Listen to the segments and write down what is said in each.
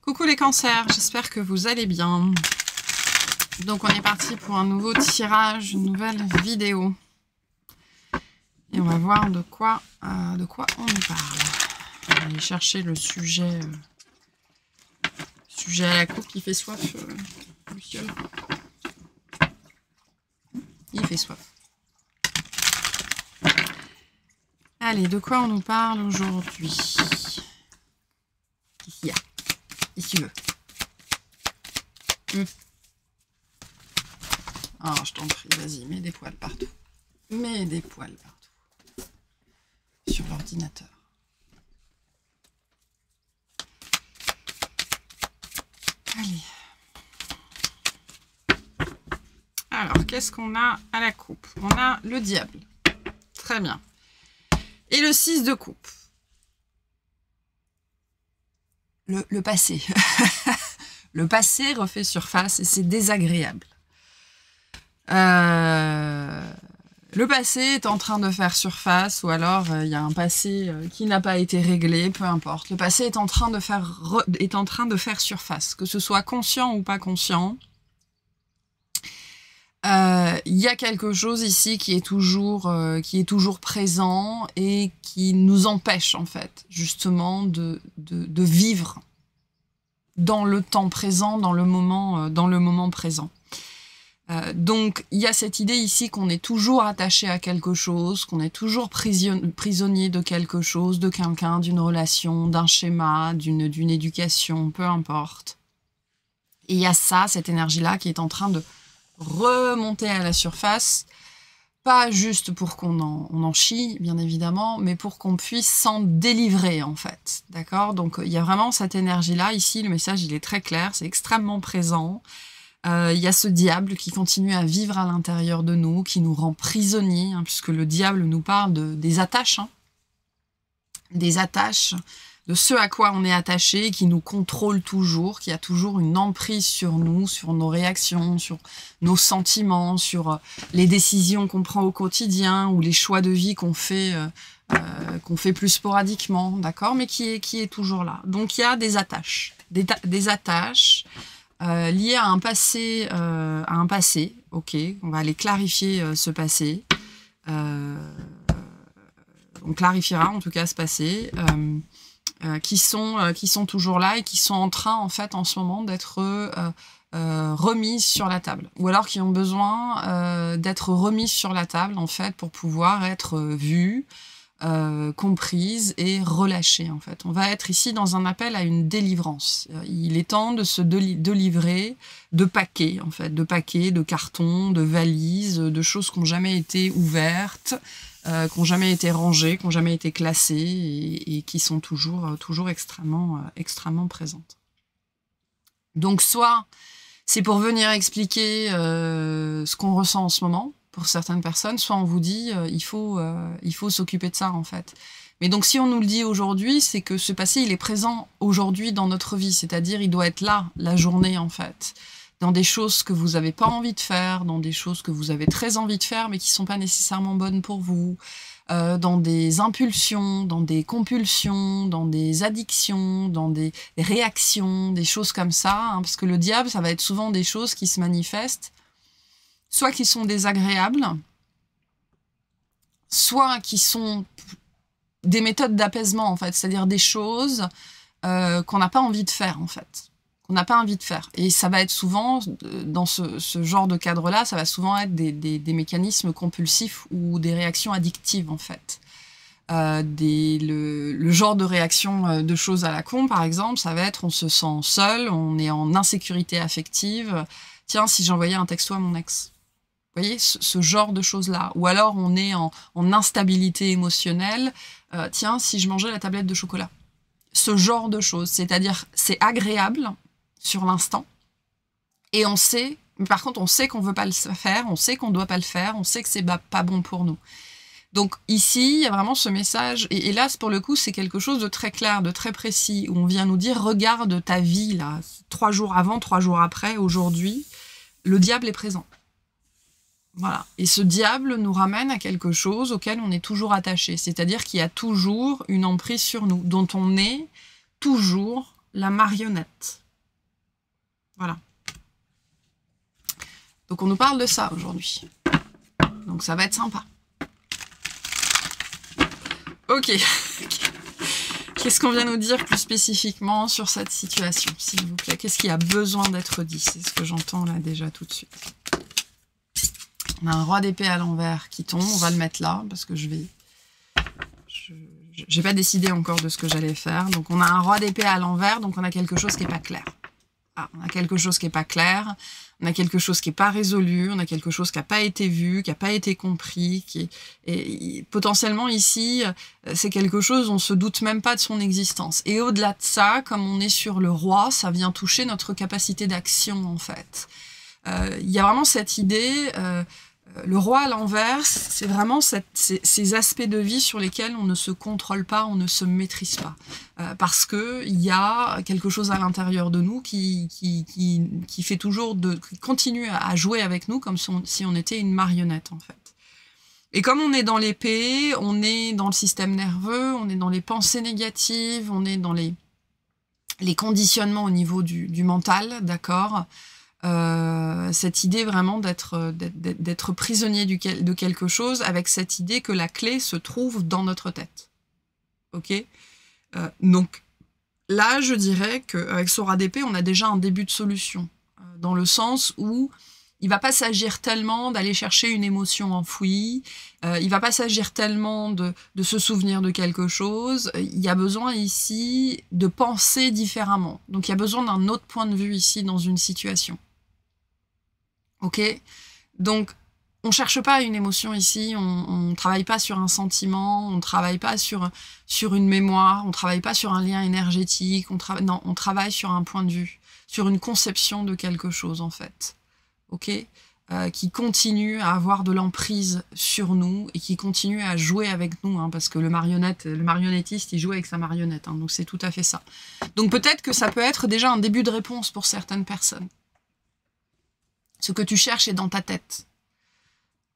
Coucou les cancers, j'espère que vous allez bien. Donc on est parti pour un nouveau tirage, une nouvelle vidéo. Et on va voir de quoi on nous parle. On va aller chercher le sujet, sujet à la coupe qui fait soif, Luciole. Il fait soif. Allez, de quoi on nous parle aujourd'hui? Qu'est-ce qu'il y a? Qu'est-ce que tu veux? Oh, je t'en prie, vas-y, mets des poils partout. Mets des poils partout. Sur l'ordinateur. Allez. Alors, qu'est-ce qu'on a à la coupe? On a le diable. Très bien. Et le 6 de coupe. Le passé. Le passé refait surface et c'est désagréable. Le passé est en train de faire surface ou alors il y a un passé qui n'a pas été réglé, peu importe. Le passé est en train de faire surface, que ce soit conscient ou pas conscient. Il y a quelque chose ici qui est toujours présent et qui nous empêche en fait justement de vivre dans le temps présent, dans le moment présent. Donc il y a cette idée ici qu'on est toujours attaché à quelque chose, qu'on est toujours prisonnier de quelque chose, de quelqu'un, d'une relation, d'un schéma, d'une éducation, peu importe. Et il y a ça, cette énergie-là qui est en train de remonter à la surface, pas juste pour qu'on en chie, bien évidemment, mais pour qu'on puisse s'en délivrer, en fait. D'accord? Donc, il y a vraiment cette énergie-là. Ici, le message, il est très clair, c'est extrêmement présent. Il y a ce diable qui continue à vivre à l'intérieur de nous, qui nous rend prisonniers, hein, puisque le diable nous parle des attaches, hein, des attaches, de ce à quoi on est attaché, qui nous contrôle toujours, qui a toujours une emprise sur nous, sur nos réactions, sur nos sentiments, sur les décisions qu'on prend au quotidien ou les choix de vie qu'on fait plus sporadiquement, d'accord, mais qui est toujours là. Donc il y a des attaches, des attaches liées à un passé, ok, on va aller clarifier ce passé. On clarifiera en tout cas ce passé. Qui sont toujours là et qui sont en train, en fait, en ce moment, d'être remises sur la table. Ou alors qui ont besoin d'être remises sur la table, en fait, pour pouvoir être vues, comprises et relâchées, en fait. On va être ici dans un appel à une délivrance. Il est temps de se délivrer de paquets, en fait, de cartons, de valises, de choses qui n'ont jamais été ouvertes, qui n'ont jamais été rangées, qui n'ont jamais été classées et qui sont toujours extrêmement présentes. Donc soit c'est pour venir expliquer ce qu'on ressent en ce moment pour certaines personnes, soit on vous dit il faut s'occuper de ça en fait. Mais donc si on nous le dit aujourd'hui, c'est que ce passé il est présent aujourd'hui dans notre vie, c'est-à-dire il doit être là la journée en fait. Dans des choses que vous n'avez pas envie de faire, dans des choses que vous avez très envie de faire, mais qui ne sont pas nécessairement bonnes pour vous, dans des impulsions, dans des compulsions, dans des addictions, dans des réactions, des choses comme ça, hein, parce que le diable, ça va être souvent des choses qui se manifestent, soit qui sont désagréables, soit qui sont des méthodes d'apaisement, en fait, c'est-à-dire des choses qu'on n'a pas envie de faire, en fait. Qu'on n'a pas envie de faire. Et ça va être souvent, dans ce genre de cadre-là, ça va souvent être des mécanismes compulsifs ou des réactions addictives, en fait. Le genre de réaction de choses à la con, par exemple, ça va être on se sent seul, on est en insécurité affective. Tiens, si j'envoyais un texto à mon ex. Vous voyez, ce genre de choses-là. Ou alors on est en instabilité émotionnelle. Tiens, si je mangeais la tablette de chocolat. Ce genre de choses. C'est-à-dire, c'est agréable sur l'instant, et on sait, mais par contre on sait qu'on veut pas le faire, on sait qu'on doit pas le faire, on sait que c'est pas bon pour nous. Donc ici, il y a vraiment ce message, et là pour le coup c'est quelque chose de très clair, de très précis, où on vient nous dire, regarde ta vie là, 3 jours avant, 3 jours après, aujourd'hui, le diable est présent. Voilà. Et ce diable nous ramène à quelque chose auquel on est toujours attaché, c'est-à-dire qu'il y a toujours une emprise sur nous, dont on est toujours la marionnette. Voilà. Donc on nous parle de ça aujourd'hui. Donc ça va être sympa. Ok. Qu'est-ce qu'on vient nous dire plus spécifiquement sur cette situation, s'il vous plaît? Qu'est-ce qui a besoin d'être dit? C'est ce que j'entends là déjà tout de suite. On a un roi d'épée à l'envers qui tombe. On va le mettre là parce que j'ai pas décidé encore de ce que j'allais faire. Donc on a un roi d'épée à l'envers, donc on a quelque chose qui n'est pas clair. Ah, on a quelque chose qui n'est pas clair, on a quelque chose qui n'est pas résolu, on a quelque chose qui n'a pas été vu, qui n'a pas été compris, et potentiellement ici, c'est quelque chose, on se doute même pas de son existence. Et au-delà de ça, comme on est sur le roi, ça vient toucher notre capacité d'action en fait. Il y a vraiment cette idée, le roi à l'envers, c'est vraiment ces aspects de vie sur lesquels on ne se contrôle pas, on ne se maîtrise pas. Parce qu'il y a quelque chose à l'intérieur de nous qui fait toujours qui continue à jouer avec nous comme si on était une marionnette en fait. Et comme on est dans l'épée, on est dans le système nerveux, on est dans les pensées négatives, on est dans les conditionnements au niveau du mental, d'accord ? Cette idée vraiment d'être prisonnier de quelque chose, avec cette idée que la clé se trouve dans notre tête. Ok, donc là, je dirais qu'avec ce roi d'épée, on a déjà un début de solution, dans le sens où il va pas s'agir tellement d'aller chercher une émotion enfouie, il va pas s'agir tellement de se souvenir de quelque chose, il y a besoin ici de penser différemment. Donc il y a besoin d'un autre point de vue ici dans une situation. Ok, donc on cherche pas une émotion ici, on travaille pas sur un sentiment, on travaille pas sur une mémoire, on travaille pas sur un lien énergétique, on travaille sur un point de vue, sur une conception de quelque chose en fait, ok, qui continue à avoir de l'emprise sur nous et qui continue à jouer avec nous, hein, parce que le marionnettiste, il joue avec sa marionnette, hein, donc c'est tout à fait ça. Donc peut-être que ça peut être déjà un début de réponse pour certaines personnes. Ce que tu cherches est dans ta tête.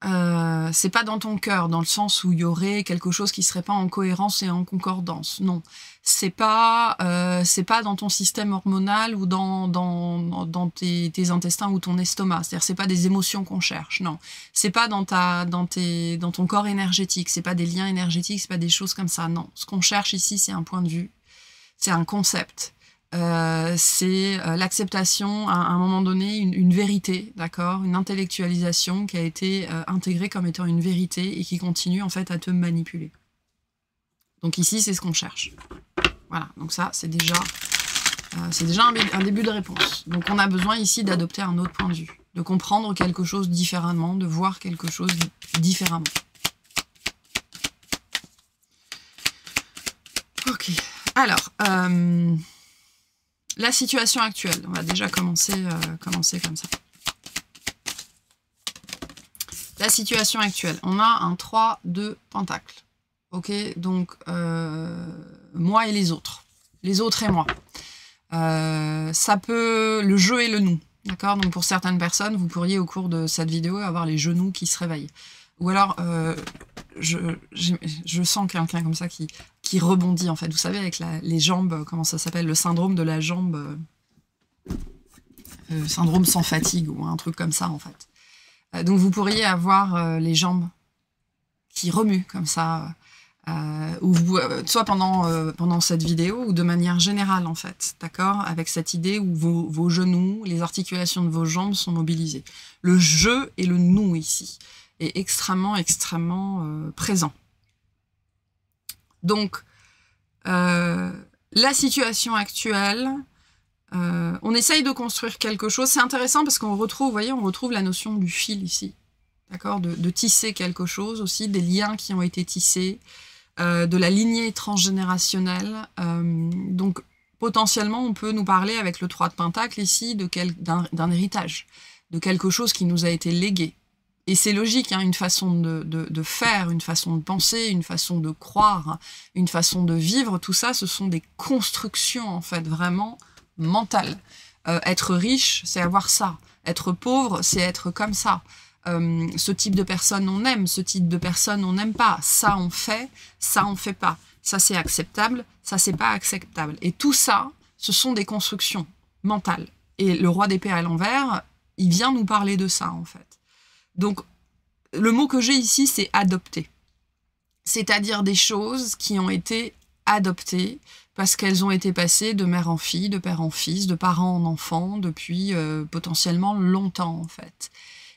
C'est pas dans ton cœur, dans le sens où il y aurait quelque chose qui serait pas en cohérence et en concordance. Non, c'est pas dans ton système hormonal ou dans tes intestins ou ton estomac. C'est-à-dire c'est pas des émotions qu'on cherche. Non, c'est pas dans ton corps énergétique. C'est pas des liens énergétiques. C'est pas des choses comme ça. Non, ce qu'on cherche ici, c'est un point de vue, c'est un concept. C'est l'acceptation à un moment donné, une vérité, d'accord, une intellectualisation qui a été intégrée comme étant une vérité et qui continue en fait à te manipuler. Donc ici, c'est ce qu'on cherche. Voilà, donc ça, c'est déjà un début de réponse. Donc on a besoin ici d'adopter un autre point de vue, de comprendre quelque chose différemment, de voir quelque chose différemment. Ok, alors... la situation actuelle, on va déjà commencer comme ça. La situation actuelle, on a un 3 de pentacles. Ok, donc moi et les autres et moi. Ça peut, le jeu et le nous, d'accord. Donc pour certaines personnes, vous pourriez au cours de cette vidéo avoir les genoux qui se réveillent. Ou alors, je sens quelqu'un comme ça qui rebondit, en fait. Vous savez, avec les jambes, comment ça s'appelle? Le syndrome de la jambe... syndrome sans fatigue, ou un truc comme ça, en fait. Donc, vous pourriez avoir les jambes qui remuent, comme ça, soit pendant cette vidéo, ou de manière générale, en fait, d'accord? Avec cette idée où vos genoux, les articulations de vos jambes sont mobilisées. Le je et le nous, ici, est extrêmement présent. Donc, la situation actuelle, on essaye de construire quelque chose. C'est intéressant parce qu'on retrouve, vous voyez, on retrouve la notion du fil ici, d'accord, de tisser quelque chose aussi, des liens qui ont été tissés, de la lignée transgénérationnelle. Donc, potentiellement, on peut nous parler avec le 3 de Pentacle ici d'un héritage, de quelque chose qui nous a été légué. Et c'est logique, hein, une façon de faire, une façon de penser, une façon de croire, une façon de vivre, tout ça, ce sont des constructions, en fait, vraiment mentales. Être riche, c'est avoir ça. Être pauvre, c'est être comme ça. Ce type de personne, on aime. Ce type de personne, on n'aime pas. Ça, on fait pas. Ça, c'est acceptable. Ça, c'est pas acceptable. Et tout ça ce sont des constructions mentales. Et le roi d'épée à l'envers, il vient nous parler de ça, en fait. Donc, le mot que j'ai ici, c'est adopter. C'est-à-dire des choses qui ont été adoptées parce qu'elles ont été passées de mère en fille, de père en fils, de parents en enfant, depuis potentiellement longtemps, en fait.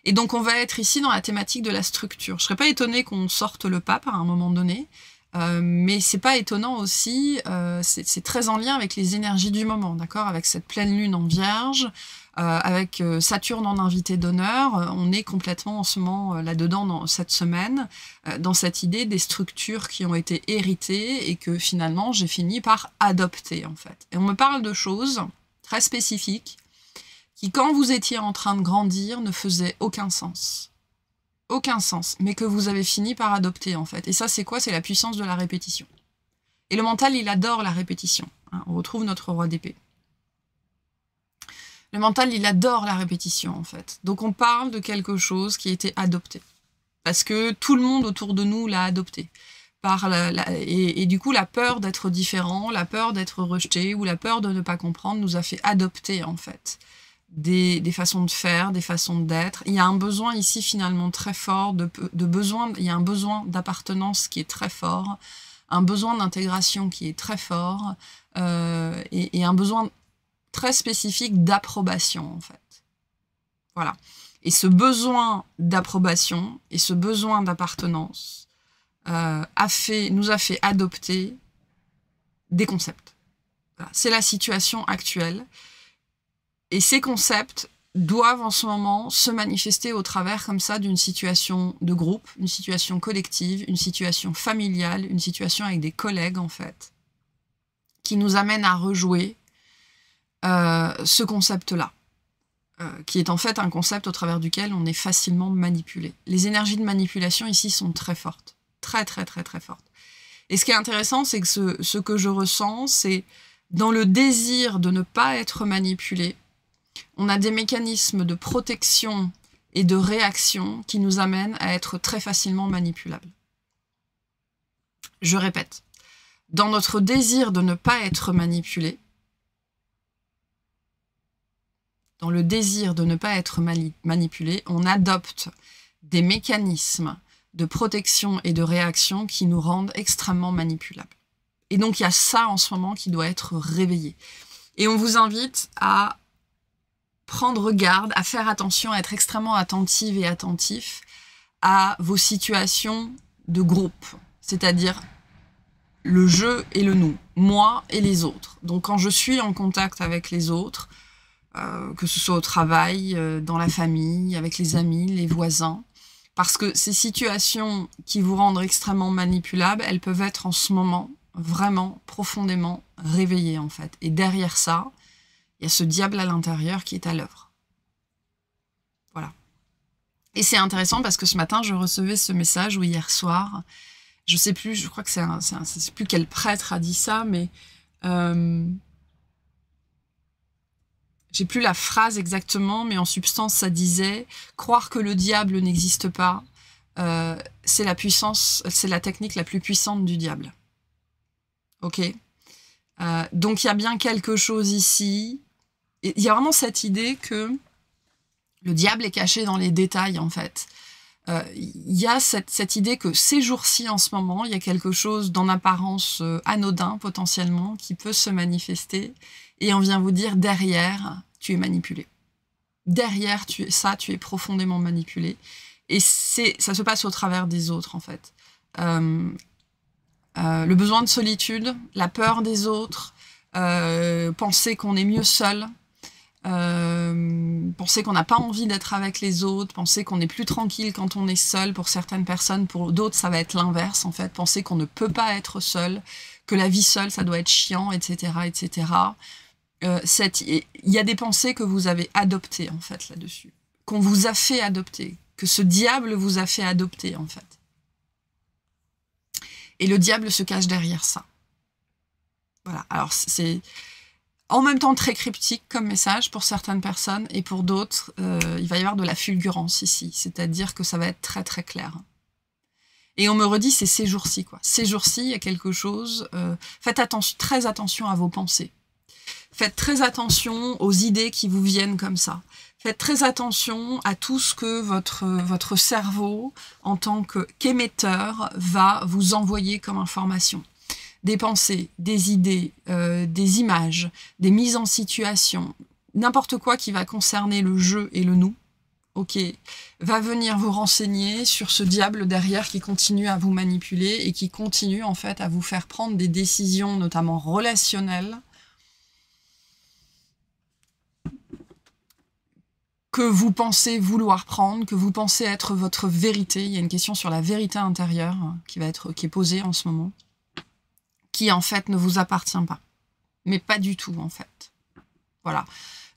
Et donc, on va être ici dans la thématique de la structure. Je serais pas étonnée qu'on sorte le pape à un moment donné, mais c'est pas étonnant aussi, c'est très en lien avec les énergies du moment, d'accord? Avec cette pleine lune en Vierge, avec Saturne en invité d'honneur, on est complètement en ce moment là-dedans dans cette semaine, dans cette idée des structures qui ont été héritées et que finalement j'ai fini par adopter, en fait. Et on me parle de choses très spécifiques qui, quand vous étiez en train de grandir, ne faisaient aucun sens. Aucun sens, mais que vous avez fini par adopter, en fait. Et ça, c'est quoi? C'est la puissance de la répétition. Et le mental, il adore la répétition. Hein, on retrouve notre roi d'épée. Le mental, il adore la répétition, en fait. Donc, on parle de quelque chose qui a été adopté. Parce que tout le monde autour de nous l'a adopté. Et du coup, la peur d'être différent, la peur d'être rejeté, ou la peur de ne pas comprendre nous a fait adopter, en fait. Des façons de faire, des façons d'être. Il y a un besoin ici finalement très fort, il y a un besoin d'appartenance qui est très fort, un besoin d'intégration qui est très fort, et un besoin très spécifique d'approbation, en fait. Voilà. Et ce besoin d'approbation et ce besoin d'appartenance nous a fait adopter des concepts. Voilà. C'est la situation actuelle. Et ces concepts doivent en ce moment se manifester au travers comme ça d'une situation de groupe, une situation collective, une situation familiale, une situation avec des collègues en fait, qui nous amène à rejouer ce concept-là, qui est en fait un concept au travers duquel on est facilement manipulé. Les énergies de manipulation ici sont très fortes, très très très très fortes. Et ce qui est intéressant, c'est que ce que je ressens, c'est dans le désir de ne pas être manipulé, on a des mécanismes de protection et de réaction qui nous amènent à être très facilement manipulables. Je répète, dans notre désir de ne pas être manipulé, dans le désir de ne pas être manipulé, on adopte des mécanismes de protection et de réaction qui nous rendent extrêmement manipulables. Et donc il y a ça en ce moment qui doit être réveillé. Et on vous invite à prendre garde, à faire attention, à être extrêmement attentive et attentif à vos situations de groupe, c'est-à-dire le je et le nous, moi et les autres. Donc quand je suis en contact avec les autres, que ce soit au travail, dans la famille, avec les amis, les voisins, parce que ces situations qui vous rendent extrêmement manipulables, elles peuvent être en ce moment vraiment profondément réveillées en fait. Et derrière ça, il y a ce diable à l'intérieur qui est à l'œuvre. Voilà. Et c'est intéressant parce que ce matin, je recevais ce message, ou hier soir, je sais plus, je crois que je sais plus quel prêtre a dit ça, mais j'ai plus la phrase exactement, mais en substance, ça disait « Croire que le diable n'existe pas, c'est la technique la plus puissante du diable. » Ok. Donc il y a bien quelque chose ici. Il y a vraiment cette idée que le diable est caché dans les détails, en fait. Il y a cette idée que ces jours-ci, en ce moment, il y a quelque chose d'en apparence anodin, potentiellement, qui peut se manifester, et on vient vous dire, derrière, tu es manipulé. Derrière tu es profondément manipulé. Et ça se passe au travers des autres, en fait. Le besoin de solitude, la peur des autres, penser qu'on est mieux seul, penser qu'on n'a pas envie d'être avec les autres, penser qu'on est plus tranquille quand on est seul pour certaines personnes, pour d'autres ça va être l'inverse en fait, penser qu'on ne peut pas être seul, que la vie seule ça doit être chiant, etc. etc. Il y a des pensées que vous avez adoptées en fait là-dessus, qu'on vous a fait adopter, que ce diable vous a fait adopter en fait. Et le diable se cache derrière ça. Voilà, alors c'est en même temps très cryptique comme message pour certaines personnes, et pour d'autres, il va y avoir de la fulgurance ici, c'est-à-dire que ça va être très très clair. Et on me redit, c'est ces jours-ci, quoi. Ces jours-ci, il y a quelque chose, faites très attention à vos pensées. Faites très attention aux idées qui vous viennent comme ça. Faites très attention à tout ce que votre cerveau, en tant qu'émetteur, va vous envoyer comme information. Des pensées, des idées, des images, des mises en situation, n'importe quoi qui va concerner le je et le nous, ok, va venir vous renseigner sur ce diable derrière qui continue à vous manipuler et qui continue en fait à vous faire prendre des décisions, notamment relationnelles, que vous pensez vouloir prendre, que vous pensez être votre vérité. Il y a une question sur la vérité intérieure qui est posée en ce moment, qui en fait ne vous appartient pas. Mais pas du tout en fait. Voilà.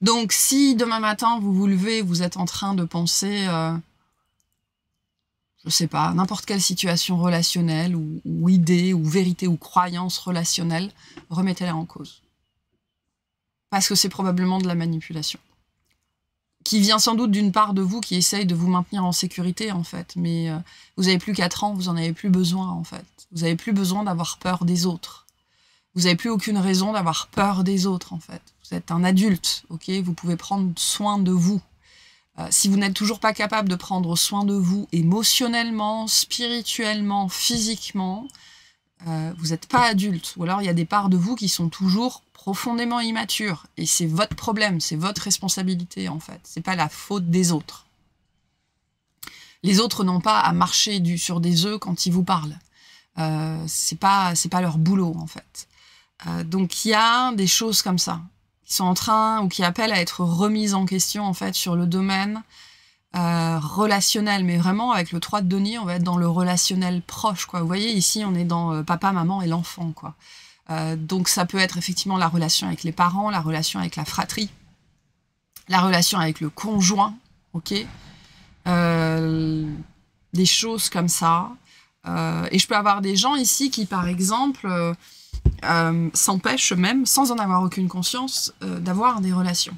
Donc si demain matin vous vous levez, vous êtes en train de penser, je sais pas, n'importe quelle situation relationnelle ou idée ou vérité ou croyance relationnelle, remettez-la en cause. Parce que c'est probablement de la manipulation. Qui vient sans doute d'une part de vous qui essaye de vous maintenir en sécurité, en fait. Mais vous n'avez plus 4 ans, vous n'en avez plus besoin, en fait. Vous n'avez plus besoin d'avoir peur des autres. Vous n'avez plus aucune raison d'avoir peur des autres, en fait. Vous êtes un adulte, ok? Vous pouvez prendre soin de vous. Si vous n'êtes toujours pas capable de prendre soin de vous émotionnellement, spirituellement, physiquement, vous n'êtes pas adulte. Ou alors il y a des parts de vous qui sont toujours profondément immatures. Et c'est votre problème, c'est votre responsabilité en fait. C'est pas la faute des autres. Les autres n'ont pas à marcher sur des œufs quand ils vous parlent. C'est pas leur boulot en fait. Donc il y a des choses comme ça qui sont en train ou qui appellent à être remises en question en fait sur le domaine relationnel, mais vraiment avec le 3 de denier, on va être dans le relationnel proche, quoi. Vous voyez, ici, on est dans papa, maman et l'enfant, quoi. Donc ça peut être effectivement la relation avec les parents, la relation avec la fratrie, la relation avec le conjoint, ok, des choses comme ça. Et je peux avoir des gens ici qui, par exemple, s'empêchent même, sans en avoir aucune conscience, d'avoir des relations,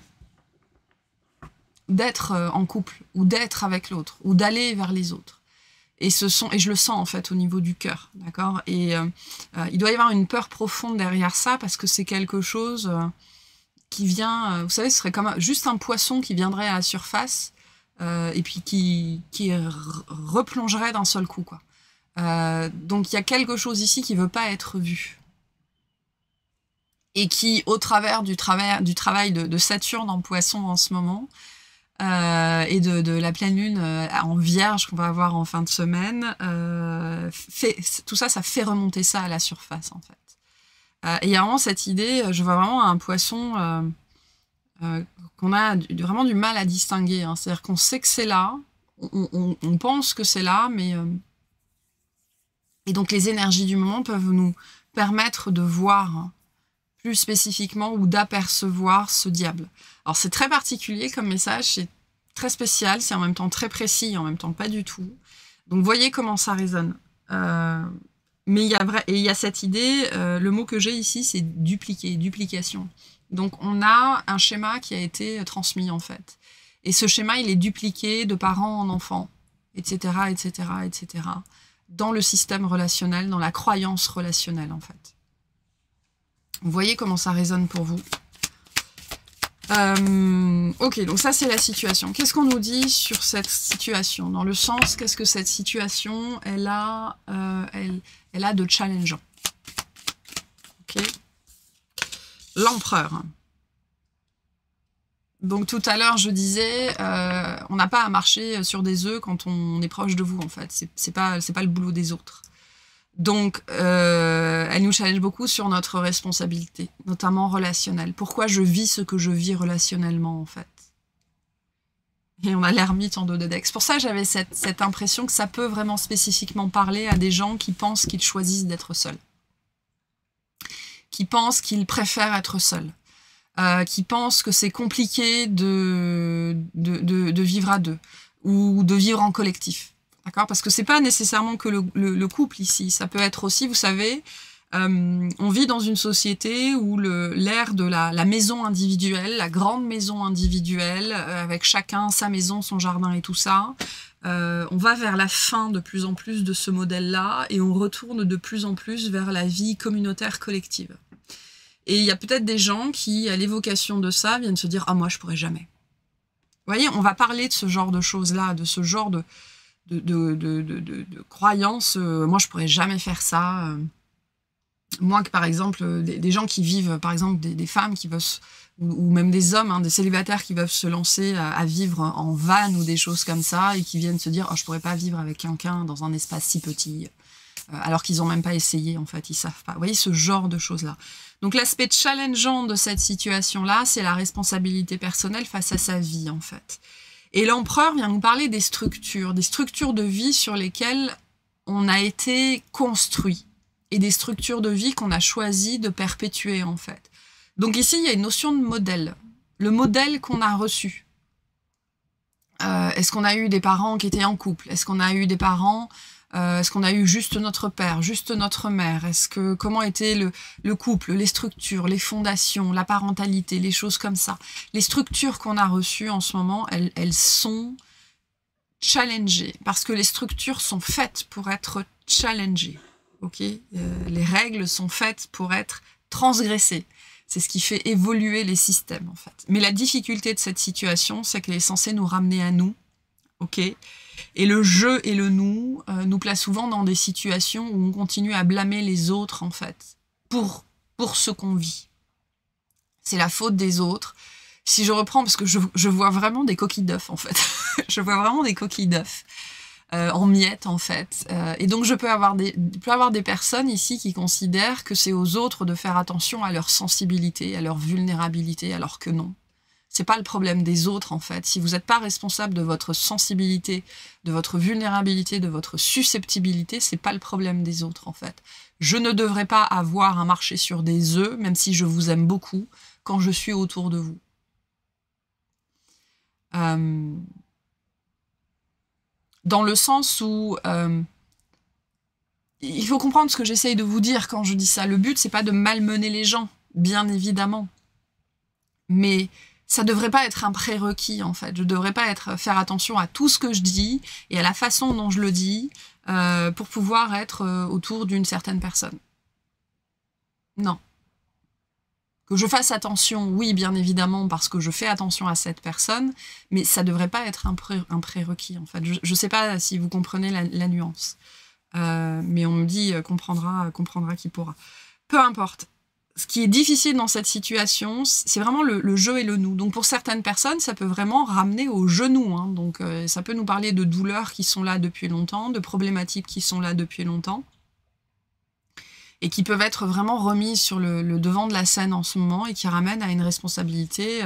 d'être en couple, ou d'être avec l'autre, ou d'aller vers les autres. Et je le sens en fait au niveau du cœur, d'accord. Et il doit y avoir une peur profonde derrière ça, parce que c'est quelque chose qui vient, vous savez, ce serait comme juste un poisson qui viendrait à la surface, et puis qui replongerait d'un seul coup, quoi. Donc il y a quelque chose ici qui veut pas être vu. Et qui, au travers du travail de Saturne en Poisson en ce moment, et de la pleine lune en Vierge qu'on va avoir en fin de semaine, tout ça, ça fait remonter ça à la surface, en fait. Et il y a vraiment cette idée, je vois vraiment un poisson qu'on a vraiment du mal à distinguer, hein. C'est-à-dire qu'on sait que c'est là, on pense que c'est là, mais... Et donc les énergies du moment peuvent nous permettre de voir plus spécifiquement ou d'apercevoir ce diable. Alors c'est très particulier comme message, c'est très spécial, c'est en même temps très précis et en même temps pas du tout. Donc voyez comment ça résonne. Mais il y a cette idée, le mot que j'ai ici c'est dupliquer, duplication. Donc on a un schéma qui a été transmis en fait. Et ce schéma il est dupliqué de parents en enfants, etc., etc., etc., dans le système relationnel, dans la croyance relationnelle en fait. Vous voyez comment ça résonne pour vous. Ok, donc ça c'est la situation. Qu'est-ce qu'on nous dit sur cette situation? Dans le sens, qu'est-ce que cette situation, elle a de challengeant? Ok. L'empereur. Donc tout à l'heure je disais, on n'a pas à marcher sur des œufs quand on est proche de vous en fait. C'est pas le boulot des autres. Donc, elle nous challenge beaucoup sur notre responsabilité, notamment relationnelle. Pourquoi je vis ce que je vis relationnellement, en fait? Et on a l'ermite en dos de deck. C'est pour ça que j'avais cette impression que ça peut vraiment spécifiquement parler à des gens qui pensent qu'ils choisissent d'être seuls. Qui pensent qu'ils préfèrent être seuls. Qui pensent que c'est compliqué de vivre à deux. Ou de vivre en collectif. D'accord? Parce que c'est pas nécessairement que le couple ici. Ça peut être aussi, vous savez, on vit dans une société où l'ère de la maison individuelle, la grande maison individuelle, avec chacun sa maison, son jardin et tout ça, on va vers la fin de plus en plus de ce modèle-là et on retourne de plus en plus vers la vie communautaire collective. Et il y a peut-être des gens qui, à l'évocation de ça, viennent se dire « Ah, moi, je pourrais jamais ». Vous voyez, on va parler de ce genre de choses-là, de ce genre de croyances. Moi, je pourrais jamais faire ça. Moi, que par exemple, des gens qui vivent, par exemple, des femmes qui veulent, ou même des hommes, hein, des célibataires qui veulent se lancer à vivre en van ou des choses comme ça, et qui viennent se dire « Oh, je pourrais pas vivre avec quelqu'un dans un espace si petit ». Alors qu'ils n'ont même pas essayé, en fait, ils savent pas. Vous voyez, ce genre de choses-là. Donc l'aspect challengeant de cette situation-là, c'est la responsabilité personnelle face à sa vie, en fait. Et l'empereur vient nous parler des structures de vie sur lesquelles on a été construit, et des structures de vie qu'on a choisi de perpétuer, en fait. Donc ici, il y a une notion de modèle. Le modèle qu'on a reçu. Est-ce qu'on a eu des parents qui étaient en couple? Est-ce qu'on a eu des parents... Est-ce qu'on a eu juste notre père, juste notre mère? Comment était le couple, les structures, les fondations, la parentalité, les choses comme ça? Les structures qu'on a reçues en ce moment, elles sont challengées, parce que les structures sont faites pour être challengées. Okay, les règles sont faites pour être transgressées. C'est ce qui fait évoluer les systèmes, en fait. Mais la difficulté de cette situation, c'est qu'elle est censée nous ramener à nous. Ok. Et le je et le nous nous placent souvent dans des situations où on continue à blâmer les autres, en fait, pour ce qu'on vit. C'est la faute des autres. Si je reprends, parce que je vois vraiment des coquilles d'œufs, en fait. Je vois vraiment des coquilles d'œufs en miettes, en fait. Et donc, je peux avoir des personnes ici qui considèrent que c'est aux autres de faire attention à leur sensibilité, à leur vulnérabilité, alors que non. C'est pas le problème des autres, en fait. Si vous n'êtes pas responsable de votre sensibilité, de votre vulnérabilité, de votre susceptibilité, c'est pas le problème des autres, en fait. Je ne devrais pas avoir à marcher sur des œufs, même si je vous aime beaucoup, quand je suis autour de vous. Dans le sens où... il faut comprendre ce que j'essaye de vous dire quand je dis ça. Le but, c'est pas de malmener les gens, bien évidemment. Mais... ça devrait pas être un prérequis, en fait. Je devrais pas faire attention à tout ce que je dis et à la façon dont je le dis pour pouvoir être autour d'une certaine personne. Non. Que je fasse attention, oui, bien évidemment, parce que je fais attention à cette personne, mais ça devrait pas être un prérequis, en fait. Je sais pas si vous comprenez la nuance. Mais on me dit comprendra qui pourra. Peu importe. Ce qui est difficile dans cette situation, c'est vraiment le je et le nous. Donc pour certaines personnes, ça peut vraiment ramener au genou. Hein. Donc ça peut nous parler de douleurs qui sont là depuis longtemps, de problématiques qui sont là depuis longtemps, et qui peuvent être vraiment remises sur le devant de la scène en ce moment, et qui ramènent à une responsabilité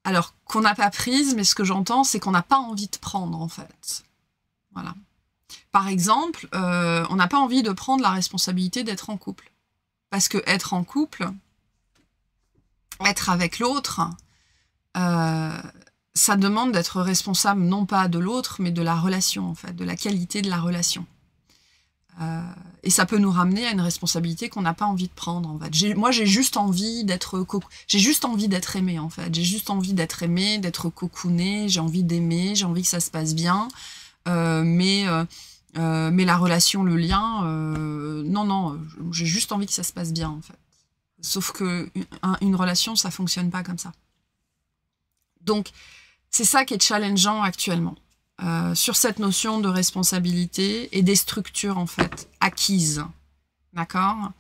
alors qu'on n'a pas prise, mais ce que j'entends, c'est qu'on n'a pas envie de prendre, en fait. Voilà. Par exemple, on n'a pas envie de prendre la responsabilité d'être en couple. Parce que être en couple, être avec l'autre, ça demande d'être responsable non pas de l'autre, mais de la relation, en fait, de la qualité de la relation. Et ça peut nous ramener à une responsabilité qu'on n'a pas envie de prendre, en fait. Moi, j'ai juste envie d'être aimée, en fait. J'ai juste envie d'être aimée, d'être cocoonée, j'ai envie d'aimer, j'ai envie que ça se passe bien, mais la relation, le lien, non, j'ai juste envie que ça se passe bien, en fait. Sauf que une relation, ça fonctionne pas comme ça. Donc, c'est ça qui est challengeant actuellement, sur cette notion de responsabilité et des structures, en fait, acquises. D'accord ?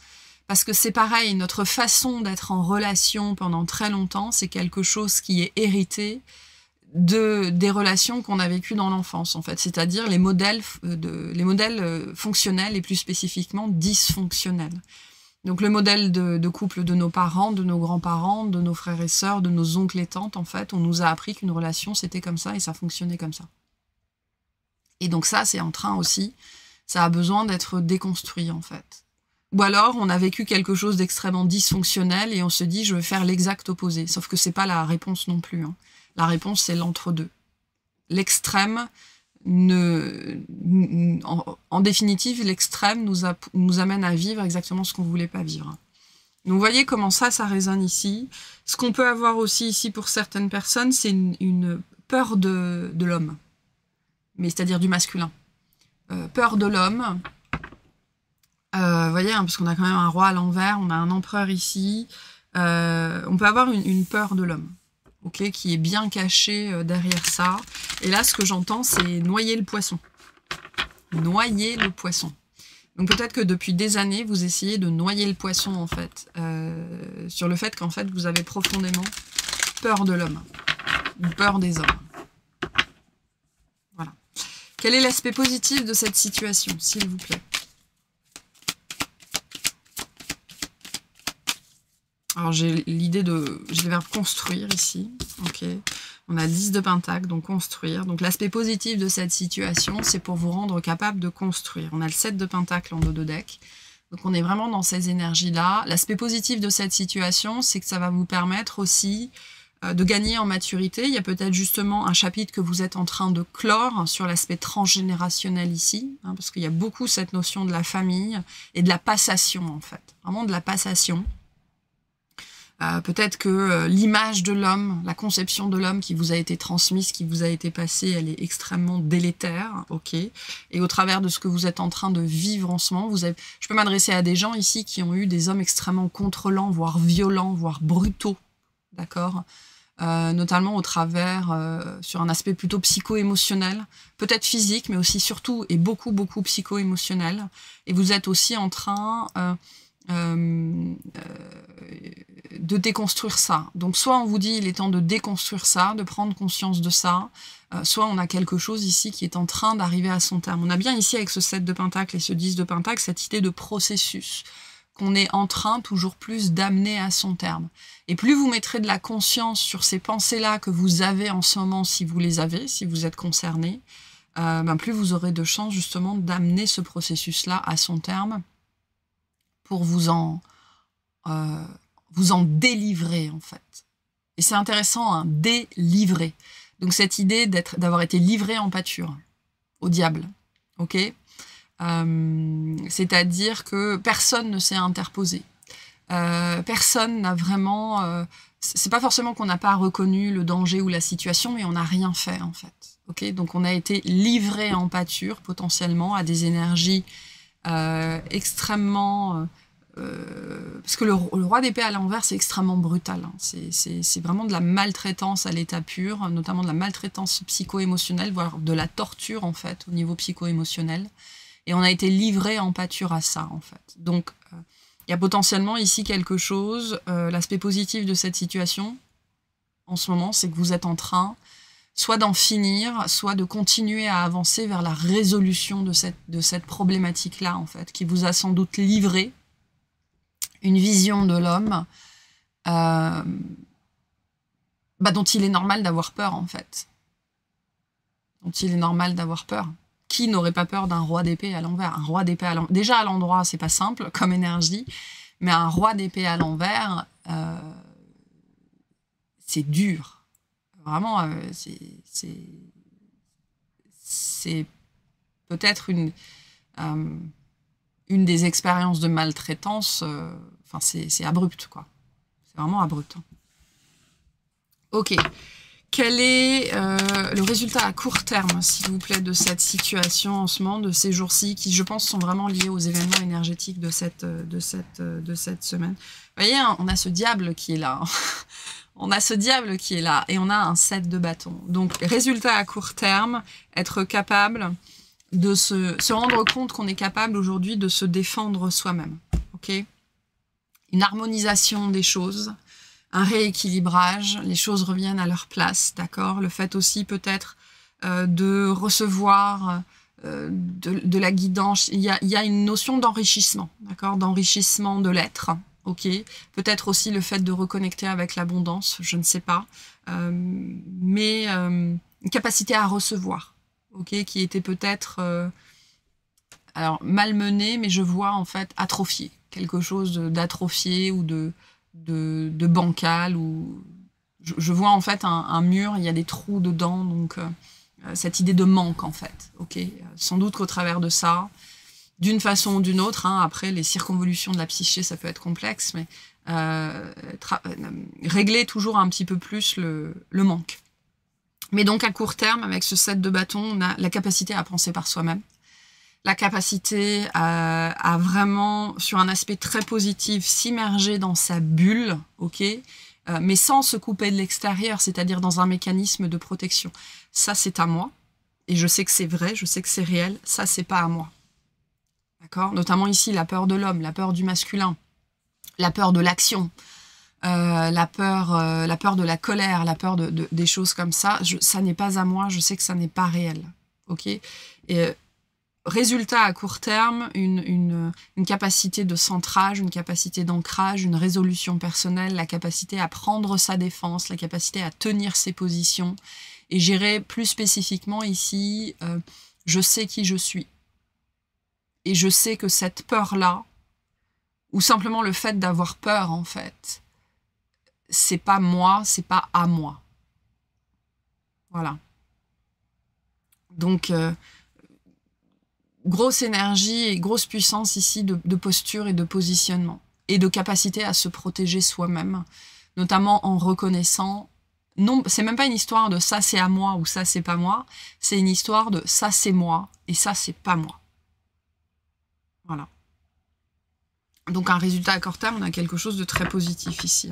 Parce que c'est pareil, notre façon d'être en relation pendant très longtemps, c'est quelque chose qui est hérité des relations qu'on a vécues dans l'enfance, en fait, c'est-à-dire les modèles fonctionnels et plus spécifiquement dysfonctionnels. Donc le modèle de couple de nos parents, de nos grands-parents, de nos frères et sœurs, de nos oncles et tantes, en fait, on nous a appris qu'une relation c'était comme ça et ça fonctionnait comme ça. Et donc ça, c'est en train aussi, ça a besoin d'être déconstruit, en fait. Ou alors, on a vécu quelque chose d'extrêmement dysfonctionnel et on se dit, je vais faire l'exact opposé. Sauf que c'est pas la réponse non plus, hein. La réponse, c'est l'entre-deux. L'extrême, en définitive, l'extrême nous amène à vivre exactement ce qu'on ne voulait pas vivre. Donc, vous voyez comment ça résonne ici. Ce qu'on peut avoir aussi ici pour certaines personnes, c'est une peur de l'homme, mais c'est-à-dire du masculin. Peur de l'homme, Vous voyez, hein, parce qu'on a quand même un roi à l'envers, on a un empereur ici. On peut avoir une peur de l'homme, ok, qui est bien cachée derrière ça. Et là, ce que j'entends, c'est noyer le poisson. Noyer le poisson. Donc peut-être que depuis des années, vous essayez de noyer le poisson, en fait, sur le fait qu'en fait, vous avez profondément peur de l'homme, ou peur des hommes. Voilà. Quel est l'aspect positif de cette situation, s'il vous plaît? Alors j'ai l'idée de... J'ai le verbe construire ici. Ok. On a 10 de pentacle, donc construire. Donc l'aspect positif de cette situation, c'est pour vous rendre capable de construire. On a le 7 de pentacle en dos de deck. Donc on est vraiment dans ces énergies-là. L'aspect positif de cette situation, c'est que ça va vous permettre aussi de gagner en maturité. Il y a peut-être justement un chapitre que vous êtes en train de clore sur l'aspect transgénérationnel ici, hein, parce qu'il y a beaucoup cette notion de la famille et de la passation en fait. Vraiment de la passation. Peut-être que l'image de l'homme, la conception de l'homme qui vous a été transmise, qui vous a été passée, elle est extrêmement délétère, ok. Et au travers de ce que vous êtes en train de vivre en ce moment, je peux m'adresser à des gens ici qui ont eu des hommes extrêmement contrôlants, voire violents, voire brutaux, d'accord, notamment au travers, sur un aspect plutôt psycho-émotionnel, peut-être physique, mais aussi surtout et beaucoup psycho-émotionnel. Et vous êtes aussi en train... de déconstruire ça. Donc soit on vous dit il est temps de déconstruire ça, de prendre conscience de ça, soit on a quelque chose ici qui est en train d'arriver à son terme. On a bien ici avec ce 7 de pentacle et ce 10 de pentacle cette idée de processus qu'on est en train toujours plus d'amener à son terme. Et plus vous mettrez de la conscience sur ces pensées-là que vous avez en ce moment, si vous les avez, si vous êtes concerné, plus vous aurez de chances justement d'amener ce processus-là à son terme pour vous en délivrer, en fait. Et c'est intéressant, hein, délivrer. Donc cette idée d'avoir été livré en pâture au diable, ok, c'est-à-dire que personne ne s'est interposé. Personne n'a vraiment... c'est pas forcément qu'on n'a pas reconnu le danger ou la situation, mais on n'a rien fait, en fait. Ok, donc on a été livré en pâture, potentiellement, à des énergies extrêmement... parce que le roi d'épée à l'envers, c'est extrêmement brutal. Hein. C'est vraiment de la maltraitance à l'état pur, notamment de la maltraitance psycho-émotionnelle, voire de la torture, en fait, au niveau psycho-émotionnel. Et on a été livré en pâture à ça, en fait. Donc, il y a potentiellement ici quelque chose. L'aspect positif de cette situation, en ce moment, c'est que vous êtes en train soit d'en finir, soit de continuer à avancer vers la résolution de cette problématique-là, en fait, qui vous a sans doute livré une vision de l'homme dont il est normal d'avoir peur, en fait. Dont il est normal d'avoir peur. Qui n'aurait pas peur d'un roi d'épée à l'envers? Un roi d'épée à l'envers, déjà à l'endroit, c'est pas simple comme énergie, mais un roi d'épée à l'envers, c'est dur. Vraiment, c'est peut-être une des expériences de maltraitance, c'est abrupt, quoi. C'est vraiment abrupt. Hein. Ok. Quel est le résultat à court terme, s'il vous plaît, de cette situation en ce moment, de ces jours-ci, qui, je pense, sont vraiment liés aux événements énergétiques de cette semaine? Vous voyez, hein, on a ce diable qui est là. On a ce diable qui est là, et on a un 7 de bâton. Donc, résultat à court terme, être capable de se rendre compte qu'on est capable aujourd'hui de se défendre soi-même. Ok ? Une harmonisation des choses, un rééquilibrage, les choses reviennent à leur place, d'accord ? Le fait aussi peut-être de recevoir de la guidance, il y a une notion d'enrichissement, d'accord ? D'enrichissement de l'être, ok ? Peut-être aussi le fait de reconnecter avec l'abondance, je ne sais pas, mais une capacité à recevoir, ok ? Qui était peut-être alors malmenée, mais je vois en fait atrophiée, quelque chose d'atrophié ou de bancal, ou je vois en fait un mur, il y a des trous dedans, donc cette idée de manque en fait, ok, sans doute qu'au travers de ça, d'une façon ou d'une autre, hein, après les circonvolutions de la psyché ça peut être complexe, mais régler toujours un petit peu plus le manque. Mais donc à court terme, avec ce 7 de bâton, on a la capacité à penser par soi-même, la capacité à vraiment, sur un aspect très positif, s'immerger dans sa bulle, ok, mais sans se couper de l'extérieur, c'est-à-dire dans un mécanisme de protection. Ça, c'est à moi. Et je sais que c'est vrai, je sais que c'est réel. Ça, c'est pas à moi. D'accord? Notamment ici, la peur de l'homme, la peur du masculin, la peur de l'action, la peur de la colère, la peur des choses comme ça. Ça n'est pas à moi, je sais que ça n'est pas réel. Ok? Et résultat à court terme, une capacité de centrage, une capacité d'ancrage, une résolution personnelle, la capacité à prendre sa défense, la capacité à tenir ses positions. Et j'irai plus spécifiquement ici, je sais qui je suis. Et je sais que cette peur-là, ou simplement le fait d'avoir peur, en fait, c'est pas moi, c'est pas à moi. Voilà. Donc, grosse énergie et grosse puissance ici de posture et de positionnement. Et de capacité à se protéger soi-même, notamment en reconnaissant. Non, c'est même pas une histoire de ça c'est à moi ou ça c'est pas moi, c'est une histoire de ça c'est moi et ça c'est pas moi. Voilà. Donc un résultat à court terme, on a quelque chose de très positif ici.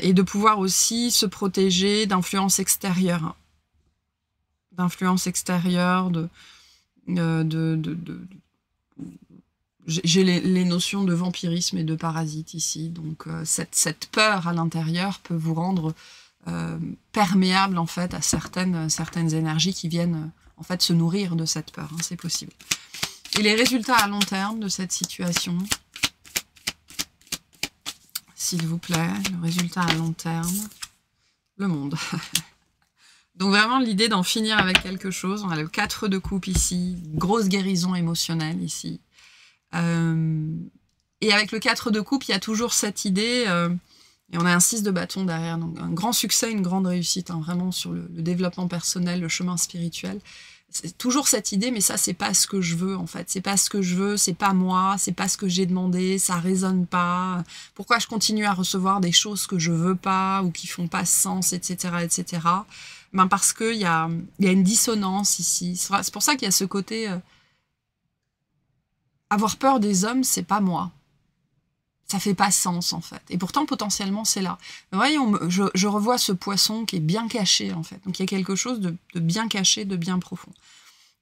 Et de pouvoir aussi se protéger d'influences extérieures. D'influences extérieures, j'ai les notions de vampirisme et de parasite ici. Donc cette peur à l'intérieur peut vous rendre perméable en fait à certaines énergies qui viennent en fait se nourrir de cette peur, hein, c'est possible. Et les résultats à long terme de cette situation, s'il vous plaît, le résultat à long terme, le monde. Donc vraiment l'idée d'en finir avec quelque chose, on a le 4 de coupe ici, grosse guérison émotionnelle ici. Et avec le 4 de coupe, il y a toujours cette idée... et on a un 6 de bâton derrière, donc un grand succès, une grande réussite, hein, vraiment sur le développement personnel, le chemin spirituel. C'est toujours cette idée, mais ça, c'est pas ce que je veux, en fait. C'est pas ce que je veux, c'est pas moi, c'est pas ce que j'ai demandé, ça résonne pas. Pourquoi je continue à recevoir des choses que je veux pas ou qui font pas sens, etc., etc. Ben parce qu'il y a une dissonance ici. C'est pour ça qu'il y a ce côté... avoir peur des hommes, c'est pas moi. Ça fait pas sens, en fait. Et pourtant, potentiellement, c'est là. Vous voyez, je revois ce poisson qui est bien caché, en fait. Donc, il y a quelque chose de bien caché, de bien profond.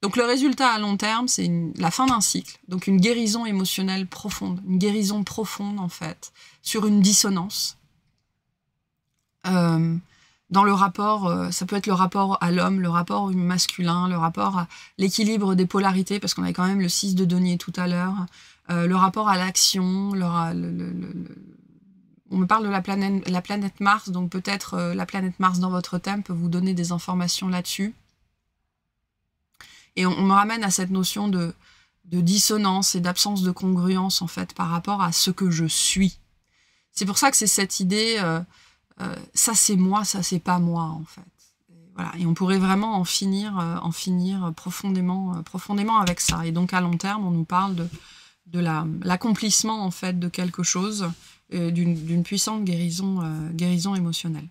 Donc, le résultat à long terme, c'est la fin d'un cycle. Donc, une guérison émotionnelle profonde. Une guérison profonde, en fait, sur une dissonance. Dans le rapport, ça peut être le rapport à l'homme, le rapport masculin, le rapport à l'équilibre des polarités, parce qu'on avait quand même le 6 de denier tout à l'heure. Le rapport à l'action, on me parle de la planète Mars, donc peut-être la planète Mars dans votre thème peut vous donner des informations là-dessus. Et on me ramène à cette notion de dissonance et d'absence de congruence, en fait, par rapport à ce que je suis. C'est pour ça que c'est cette idée, ça c'est moi, ça c'est pas moi, en fait. Voilà. Et on pourrait vraiment en finir profondément avec ça. Et donc à long terme, on nous parle de l'accomplissement en fait de quelque chose, d'une puissante guérison émotionnelle.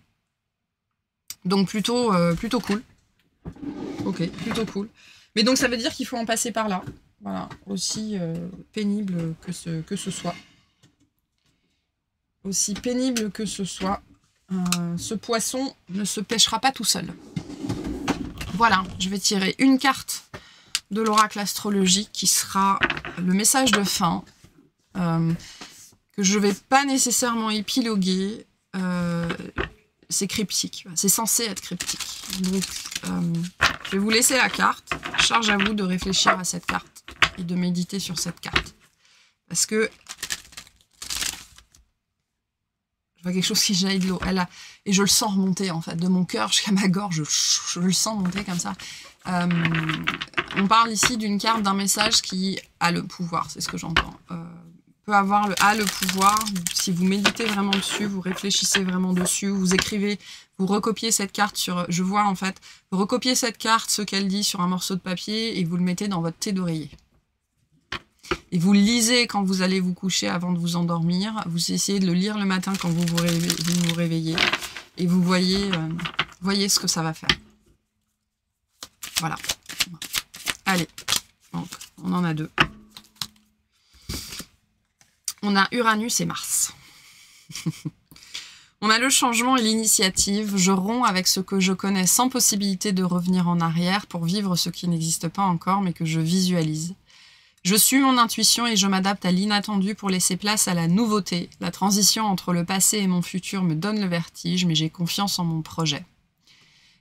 Donc plutôt cool. Ok, plutôt cool. Mais donc ça veut dire qu'il faut en passer par là. Voilà, aussi pénible que ce soit. Aussi pénible que ce soit, ce poisson ne se pêchera pas tout seul. Voilà, je vais tirer une carte de l'oracle astrologique qui sera le message de fin, que je ne vais pas nécessairement épiloguer. C'est cryptique, c'est censé être cryptique. Donc, je vais vous laisser la carte. Charge à vous de réfléchir à cette carte et de méditer sur cette carte. Parce que je vois quelque chose qui jaillit de l'eau. Et je le sens remonter, en fait, de mon cœur jusqu'à ma gorge. Je le sens monter comme ça. On parle ici d'une carte, d'un message qui a le pouvoir, c'est ce que j'entends. Peut avoir le pouvoir, si vous méditez vraiment dessus, vous réfléchissez vraiment dessus, vous écrivez, vous recopiez cette carte sur... Je vois, en fait, vous recopiez cette carte, ce qu'elle dit, sur un morceau de papier, et vous le mettez dans votre thé d'oreiller. Et vous le lisez quand vous allez vous coucher avant de vous endormir. Vous essayez de le lire le matin quand vous vous réveillez. Et vous voyez ce que ça va faire. Voilà. Allez. Donc, On en a deux. On a Uranus et Mars. On a le changement et l'initiative. Je romps avec ce que je connais sans possibilité de revenir en arrière pour vivre ce qui n'existe pas encore mais que je visualise. Je suis mon intuition et je m'adapte à l'inattendu pour laisser place à la nouveauté. La transition entre le passé et mon futur me donne le vertige, mais j'ai confiance en mon projet.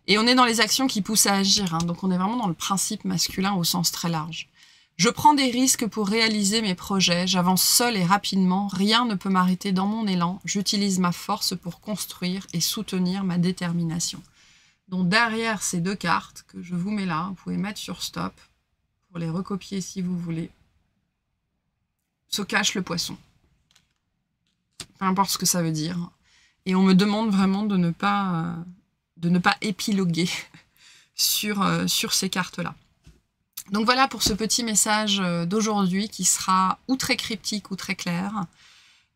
Et on est dans les actions qui poussent à agir, hein, donc on est vraiment dans le principe masculin au sens très large. Je prends des risques pour réaliser mes projets, j'avance seul et rapidement, rien ne peut m'arrêter dans mon élan, j'utilise ma force pour construire et soutenir ma détermination. Donc derrière ces deux cartes que je vous mets là, vous pouvez mettre sur stop, pour les recopier si vous voulez, se cache le poisson. Peu importe ce que ça veut dire. Et on me demande vraiment de ne pas épiloguer sur ces cartes-là. Donc voilà pour ce petit message d'aujourd'hui qui sera ou très cryptique ou très clair.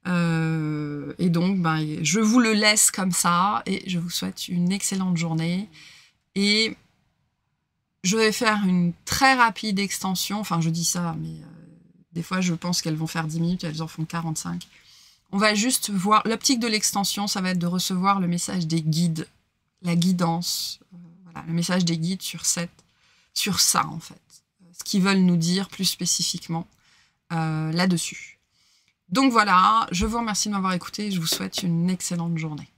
Et donc, je vous le laisse comme ça et je vous souhaite une excellente journée. Et je vais faire une très rapide extension. Enfin, je dis ça, mais des fois, je pense qu'elles vont faire 10 minutes, elles en font 45. On va juste voir, l'optique de l'extension, ça va être de recevoir le message des guides, la guidance, voilà, le message des guides sur ça, en fait. Ce qu'ils veulent nous dire plus spécifiquement là-dessus. Donc voilà, je vous remercie de m'avoir écouté et je vous souhaite une excellente journée.